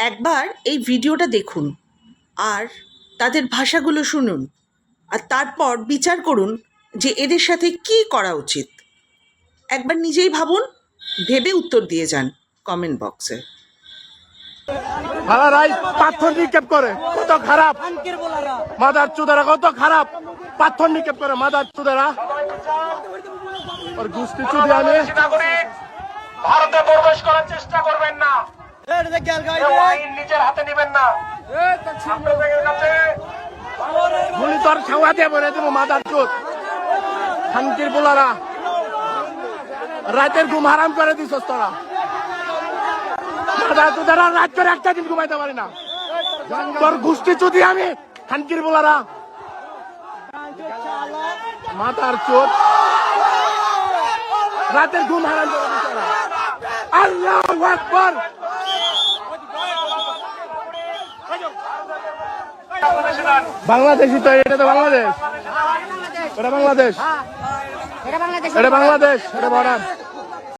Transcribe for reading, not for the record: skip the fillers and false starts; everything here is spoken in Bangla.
একবার এই ভিডিওটা দেখুন আর তাদের ভাষাগুলো শুনুন আর তারপর বিচার করুন যে এদের সাথে কি করা উচিত। একবার নিজেই ভাবুন, ভেবে উত্তর দিয়ে যান কমেন্ট বক্সে। পাথর নিক্ষেপ করে, কত খারাপ মাদার চুদারা, কত খারাপ পাথর নিক্ষেপ করে মাদার চুদারা। গোষ্ঠী চুদি আমি ভারতে প্রবেশ করার চেষ্টা করবেন না, আইন নিজের হাতে নেবেন না। গুলি তোর ছাওয়া দিয়ে বলে দেবো মাদার চোদ শান্তির বোলারা, রাতের ঘুম হারাম করে দিস তোরা। মাদার চোদারা রাত করে একটা দিন ঘুমাইতে পারি না, তোর গোষ্ঠী চুদি আমি শান্তির বোলারা মাদার চোদ, রাতের ঘুম হারাম করে দিস তোরা। আল্লাহু আকবার। বাংলাদেশি তো, এটা তো বাংলাদেশ, এটা বাংলাদেশ, এটা বাংলাদেশ, এটা বর্ডার।